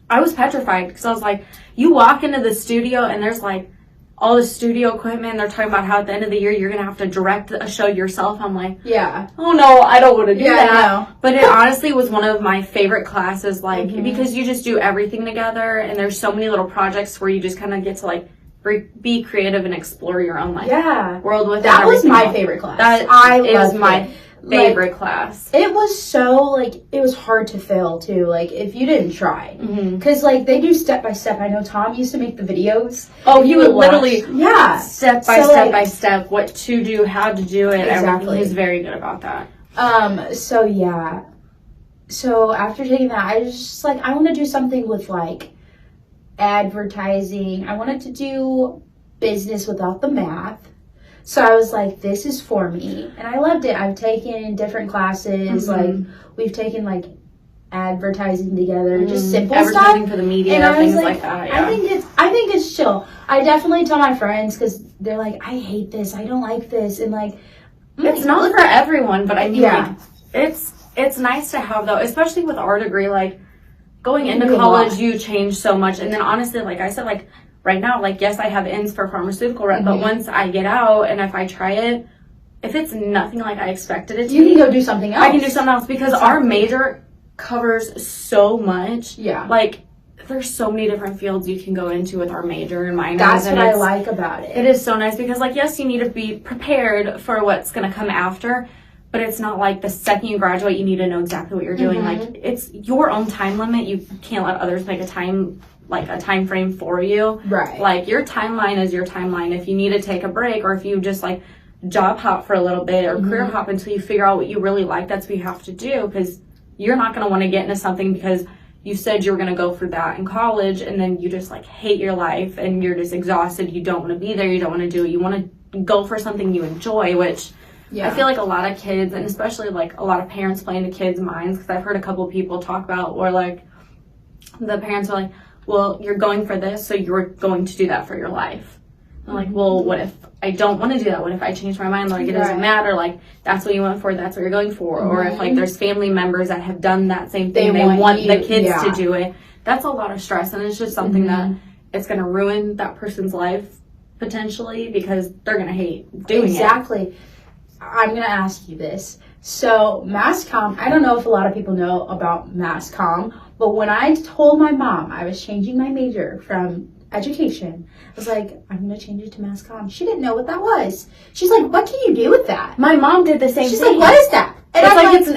I was petrified because I was like, you walk into the studio and there's like all the studio equipment and they're talking about how at the end of the year you're going to have to direct a show yourself. I'm like, oh no, I don't want to do that. But it honestly was one of my favorite classes, like, because you just do everything together and there's so many little projects where you just kind of get to like be creative and explore your own like world with it. That was my favorite class. That is my favorite class. It was so, like, it was hard to fail, too, like, if you didn't try. Because, like, they do step-by-step. I know Tom used to make the videos. Oh, he would literally step-by-step what to do, how to do it. Exactly. He's very good about that. So after taking that, I was just like, I want to do something with, like, advertising. I wanted to do business without the math. So I was like, this is for me. And I loved it. I've taken different classes. Like, we've taken, like, advertising together. Just simple advertising stuff. For the media, and things like that, yeah. I think it's chill. I definitely tell my friends because they're like, I hate this. I don't like this. And, like, it's not for everyone. But I mean, like, it's nice to have, though, especially with our degree. Like, going into college, you change so much. And then, honestly, like I said, like, right now, like, yes, I have ends for pharmaceutical rep, but once I get out and if I try it, if it's nothing like I expected it to you can go do something else. I can do something else because our major covers so much. Yeah. Like, there's so many different fields you can go into with our major and minors. That's what I like about it. It is so nice because, like, yes, you need to be prepared for what's going to come after, but it's not like the second you graduate, you need to know exactly what you're doing. Like, it's your own time limit. You can't let others make a time frame for you. Right. Like, your timeline is your timeline. If you need to take a break or if you just, like, job hop for a little bit or career hop until you figure out what you really like, that's what you have to do because you're not going to want to get into something because you said you were going to go for that in college and then you just, like, hate your life and you're just exhausted. You don't want to be there. You don't want to do it. You want to go for something you enjoy, which I feel like a lot of kids, and especially, like, a lot of parents play into kids' minds because I've heard a couple of people talk about where, like, the parents are like, well, you're going for this, so you're going to do that for your life. I'm like, well, what if I don't want to do that? What if I change my mind? Like, it doesn't matter. Like, that's what you went for. That's what you're going for. Or if, like, there's family members that have done that same thing. They want the kids to do it. That's a lot of stress. And it's just something that it's going to ruin that person's life, potentially, because they're going to hate doing it. Exactly. I'm going to ask you this. So, mass comm, I don't know if a lot of people know about mass comm, but when I told my mom I was changing my major from education, I was like, I'm going to change it to mass comm. She didn't know what that was. She's like, what can you do with that? My mom did the same thing. She's like, what is that? And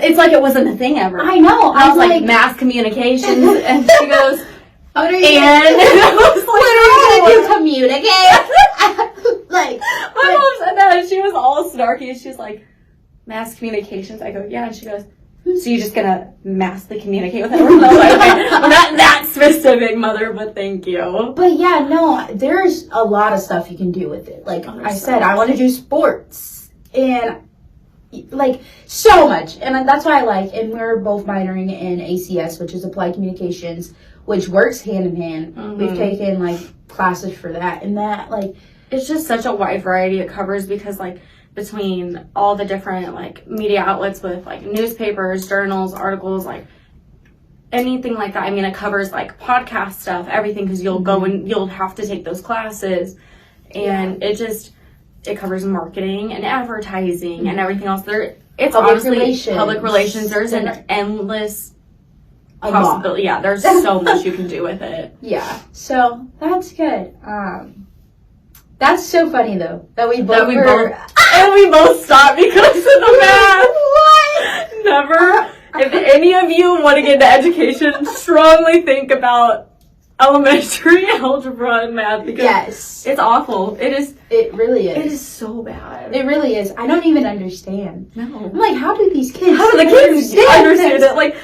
it's like it wasn't a thing ever. I know. I was like, mass communications, and she goes, what are you what are you going to do? Communicate? Like, my mom said that, and she was all snarky, and she's like, mass communications? I go, yeah, and she goes, so you're just gonna massively communicate with everyone? Like, okay, I'm not that specific, mother, but thank you. But yeah, no, there's a lot of stuff you can do with it. Like I said, I want to do sports and like so much, and that's why I like. And we're both minoring in ACS, which is Applied Communications, which works hand in hand. We've taken like classes for that, and that like it's just such a wide variety it covers because like between all the different like media outlets with like newspapers, journals, articles, like anything like that. I mean, it covers like podcast stuff, everything, because you'll go and you'll have to take those classes, and it covers marketing and advertising and everything else. It's honestly public relations. There's an endless possibility. Yeah, there's so much you can do with it. Yeah, so that's good. That's so funny though that we both stopped because of the math. What? Never. If any of you want to get into education, strongly think about elementary algebra and math because it's awful. It really is. It is so bad. It really is. I don't even understand. No. I'm like, how do these kids? How do the kids understand it? Like,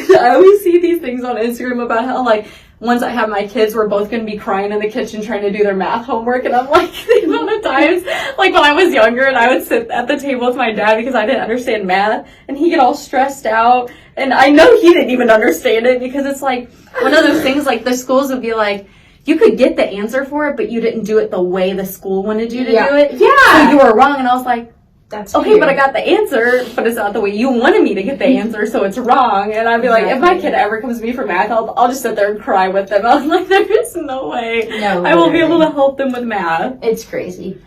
I always see these things on Instagram about how like once I have my kids, we're both going to be crying in the kitchen trying to do their math homework. And I'm like, the amount of times, like when I was younger and I would sit at the table with my dad because I didn't understand math and he'd get all stressed out. And I know he didn't even understand it because it's like one of those things like the schools would be like, you could get the answer for it, but you didn't do it the way the school wanted you to do it. Yeah. So you were wrong. And I was like, That's okay, weird. but I got the answer, but it's not the way you wanted me to get the answer, so it's wrong. And I'd be like, if my kid ever comes to me for math, I'll just sit there and cry with them. I was like, there's no way I won't be able to help them with math. It's crazy.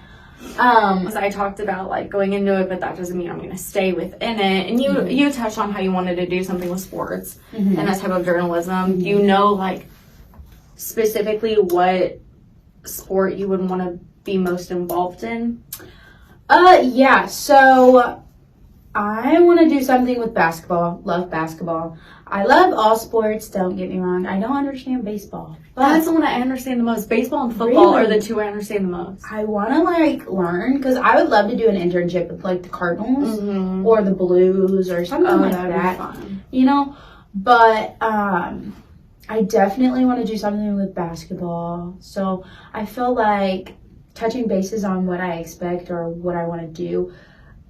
I talked about like going into it, but that doesn't mean I'm going to stay within it. And you touched on how you wanted to do something with sports and that type of journalism. Do you know like specifically what sport you would want to be most involved in? Yeah, so I want to do something with basketball. Love basketball. I love all sports, don't get me wrong. I don't understand baseball. But That's the one I understand the most. Baseball and football Really? are the two I understand the most. I want to like learn because I would love to do an internship with like the Cardinals or the Blues or something like that'd be that. fun. You know, but I definitely want to do something with basketball. So I feel like touching bases on what I expect or what I want to do,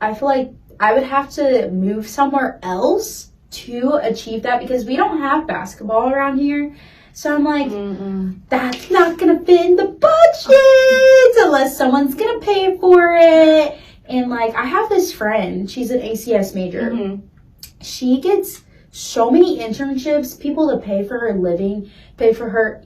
I feel like I would have to move somewhere else to achieve that because we don't have basketball around here. So I'm like, that's not going to fit in the budget unless someone's going to pay for it. And like, I have this friend, she's an ACS major. She gets so many internships, people to pay for her living, pay for her,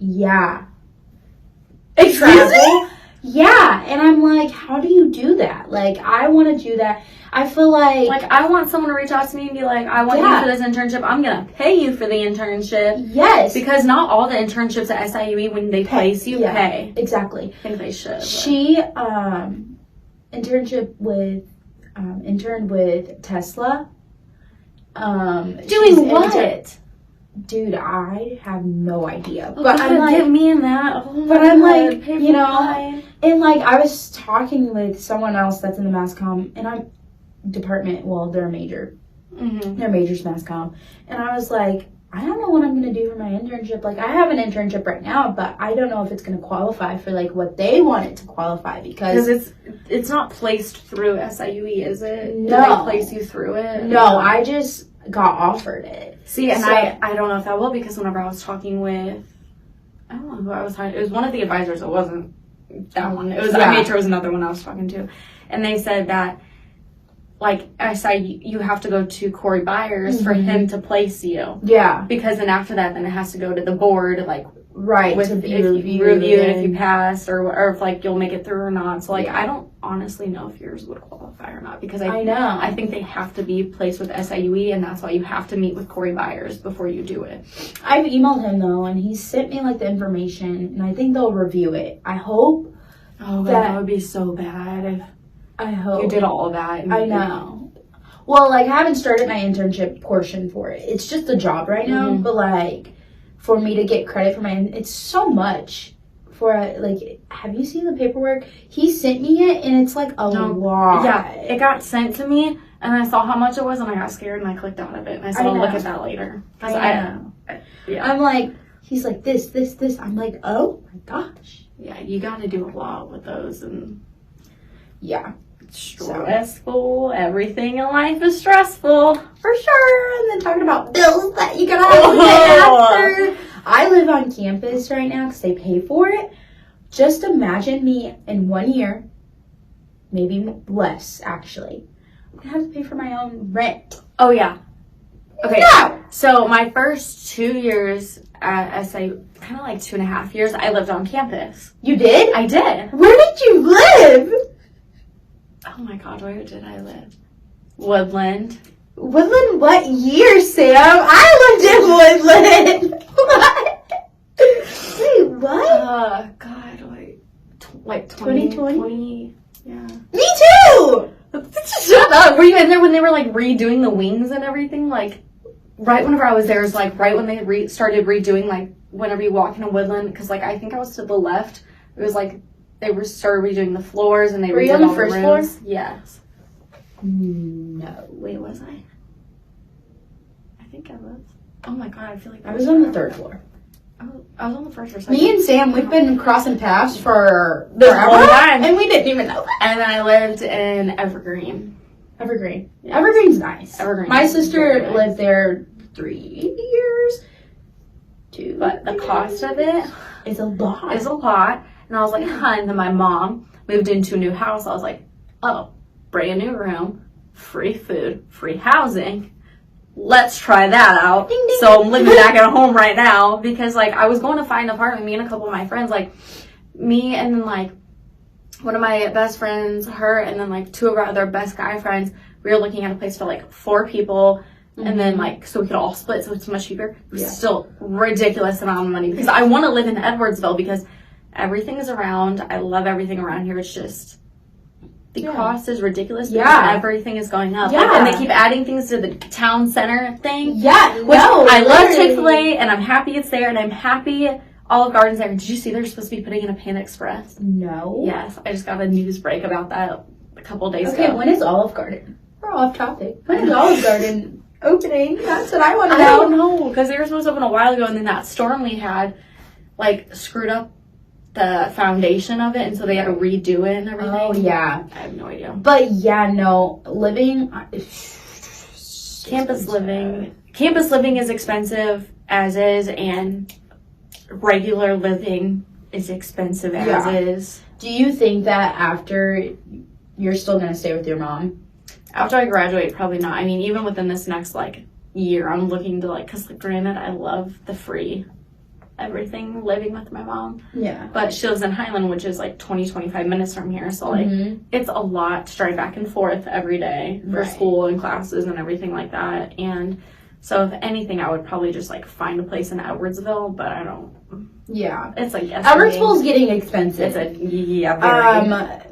travel. Yeah, and I'm like, how do you do that? Like, I want to do that. I feel like... Like, I want someone to reach out to me and be like, I want you for this internship. I'm going to pay you for the internship. Yes. Because not all the internships at SIUE, when they place you, pay. Exactly. I think they should. She interned with Tesla. Doing what? Dude, I have no idea. But I'm like, get me in that. Oh but I'm God, like, you know, and like I was talking with someone else that's in the mass comm, and I'm department. Well, they're a major. Their major's mass comm, and I was like, I don't know what I'm gonna do for my internship. Like, I have an internship right now, but I don't know if it's gonna qualify for like what they want it to qualify because it's not placed through SIUE, is it? No. Do they place you through it? No, I just got offered it. See, and I don't know if that will, because whenever I was talking with, I don't know who I was talking, it was one of the advisors. It wasn't that one. It was, I made sure it was another one I was talking to. And they said that, like, you have to go to Corey Byers for him to place you. Yeah. Because then after that, then it has to go to the board, like, right, with to be if reviewed, you review it, if you pass, or if, like, you'll make it through or not. So, like, I don't honestly know if yours would qualify or not, because I know. I think they have to be placed with SIUE, and that's why you have to meet with Corey Byers before you do it. I've emailed him, though, and he sent me, like, the information, and I think they'll review it. I hope. Oh, God, that would be so bad if I hope you did all of that. I know. Well, like, I haven't started my internship portion for it. It's just a job right now, but, like, for me to get credit for it's so much for, like, have you seen the paperwork? He sent me it, and it's, like, a lot. Yeah, it got sent to me, and I saw how much it was, and I got scared, and I clicked out of it, and I said, I'll look at that later. I know. I'm like, he's like, this. I'm like, oh, my gosh. Yeah, you got to do a lot with those, and... Yeah. Stressful. Everything in life is stressful. For sure. And then talking about bills that you gotta have to pay after. I live on campus right now because they pay for it. Just imagine me in 1 year, maybe less actually. I'm gonna have to pay for my own rent. Oh yeah. Okay. No! So my first 2 years at SIU, kind of like 2.5 years, I lived on campus. You did? I did. Where did you live? Oh my God, where did I live? Woodland. Woodland what year, Sam? I lived in Woodland. What? Wait, what? God, like 2020? Yeah. Me too! Shut up. Were you in there when they were like redoing the wings and everything? Like, right whenever I was there, it was like right when they started redoing, like, whenever you walk into Woodland, because like I think I was to the left. It was like they started redoing the floors and they redid all the rooms. Floor? Yes. No. Wait, was I? I think I was. Oh my God, I feel like I was on the 3rd floor. Oh, I was on the 1st or 2nd. Me and Sam, we've been crossing paths for this whole time, and we didn't even know that. And then I lived in Evergreen. Evergreen. Yes. Evergreen's nice. Evergreen. My sister lived there 3 years. 2. But the cost of it is a lot. And I was like, huh. And then my mom moved into a new house. I was like, oh, brand new room, free food, free housing. Let's try that out. Ding, ding. So I'm living back at home right now because, like, I was going to find an apartment, me and a couple of my friends, like, me and then, like, one of my best friends, her, and then, like, two of our other best guy friends, we were looking at a place for, like, 4 people, and then, like, so we could all split, so it's much cheaper. Yeah. Still ridiculous amount of money because I want to live in Edwardsville because everything is around. I love everything around here. It's just the cost is ridiculous because everything is going up. Yeah. Like, and they keep adding things to the town center thing. Yeah, Which I love Chick-fil-A, and I'm happy it's there, and I'm happy Olive Garden's there. Did you see they're supposed to be putting in a Panda Express? No. Yes, I just got a news break about that a couple days ago. Okay, when is Olive Garden? We're off topic. When is Olive Garden opening? That's what I want to I know. don't know, because they were supposed to open a while ago, and then that storm we had, like, screwed up the foundation of it, and so they had to redo it and everything. Oh, yeah. I have no idea. But, yeah, no. Living... Campus living is expensive as is, and regular living is expensive as is. Do you think that after you're still going to stay with your mom? After I graduate, probably not. I mean, even within this next, like, year, I'm looking to, like, because, like, granted, I love the free everything living with my mom. Yeah. But she lives in Highland, which is, like, 25 minutes from here. So, like, it's a lot to drive back and forth every day for school and classes and everything like that. And so, if anything, I would probably just, like, find a place in Edwardsville, but I don't. Yeah. It's, like, Edwardsville's getting expensive. Very.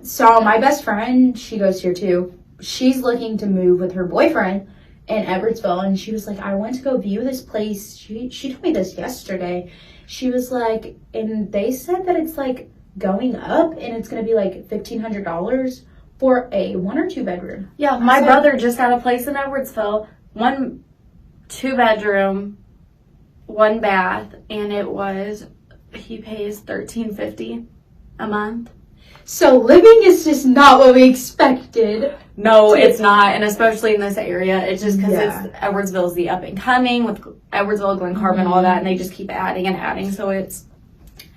So, my best friend, she goes here, too. She's looking to move with her boyfriend in Edwardsville, and she was like, I went to go view this place. She told me this yesterday. She was like, and they said that it's like going up, and it's going to be like $1,500 for a 1 or 2 bedroom. Yeah, my brother just got a place in Edwardsville, 2 bedroom, 1 bath, and he pays $1,350 a month. So living is just not what we expected. No, it's not, and especially in this area, it's just because Edwardsville is the up and coming with Edwardsville, Glen Carbon, all that, and they just keep adding and adding, so it's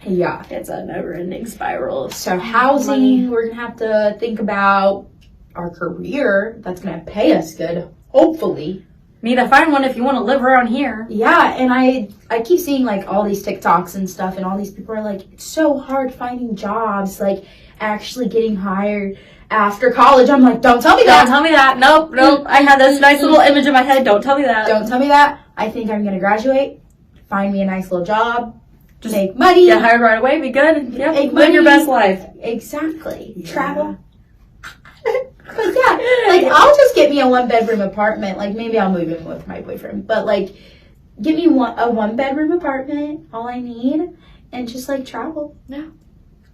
a never-ending spiral. So housing, we're gonna have to think about our career that's gonna pay us good, hopefully. Need to find one if you want to live around here. Yeah, and I keep seeing like all these TikToks and stuff, and all these people are like, it's so hard finding jobs, like actually getting hired after college. I'm like, don't tell me that. Don't tell me that. Nope. I had this nice little image in my head. Don't tell me that. Don't tell me that. I think I'm gonna graduate, find me a nice little job, just make money, get hired right away, be good. Yeah, live your best life. Exactly. Yeah. Travel. But yeah, like I'll just get me a 1-bedroom apartment. Like maybe I'll move in with my boyfriend, but like get me a 1-bedroom apartment, all I need, and just like travel. Yeah,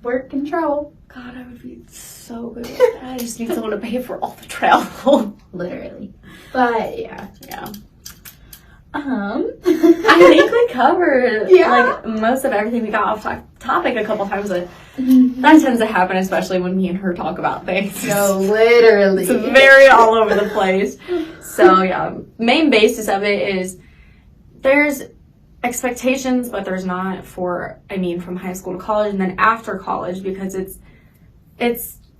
work and travel. God, I would be so good at that. I just need someone to pay for all the travel. Literally. But yeah. I think we covered like most of everything. We got off topic a couple times, but that tends to happen, especially when me and her talk about things. No, literally. It's very all over the place. So yeah, main basis of it is there's expectations, but there's not from high school to college and then after college, because it's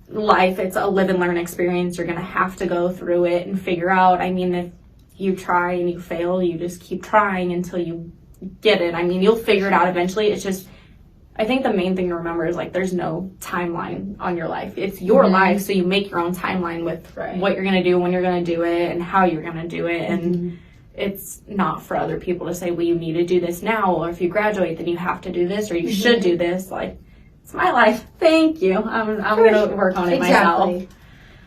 life. It's a live and learn experience. You're going to have to go through it and figure out. I mean, if you try and you fail, you just keep trying until you get it. I mean, you'll figure it out eventually. It's just, I think the main thing to remember is like there's no timeline on your life. It's your life, so you make your own timeline with what you're going to do, when you're going to do it, and how you're going to do it. And it's not for other people to say, well, you need to do this now, or if you graduate, then you have to do this, or you should do this. Like, it's my life. Thank you. I'm going to work on it myself.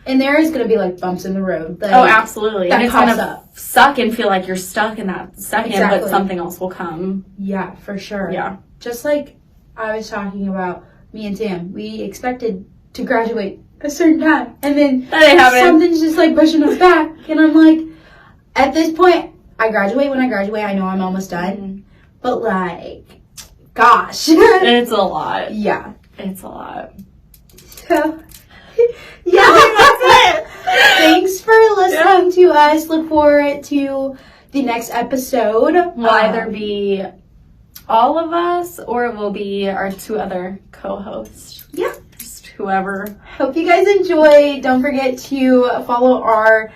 And there is going to be like bumps in the road. Like, absolutely. That and it's going to suck and feel like you're stuck in that second, but something else will come. Yeah, for sure. Yeah. Just like I was talking about me and Sam, we expected to graduate a certain time, and then something's just like pushing us back. And I'm like, at this point, I graduate when I graduate. I know I'm almost done. But like, gosh. It's a lot. Yeah. It's a lot. So, yeah, that's it. Thanks for listening to us. Look forward to the next episode. Will either be all of us or it will be our 2 other co-hosts. Yeah. whoever. Hope you guys enjoy. Don't forget to follow our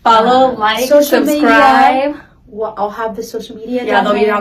Follow, like, social subscribe. media. Well, I'll have the social media. Yeah, down they'll be there. down there.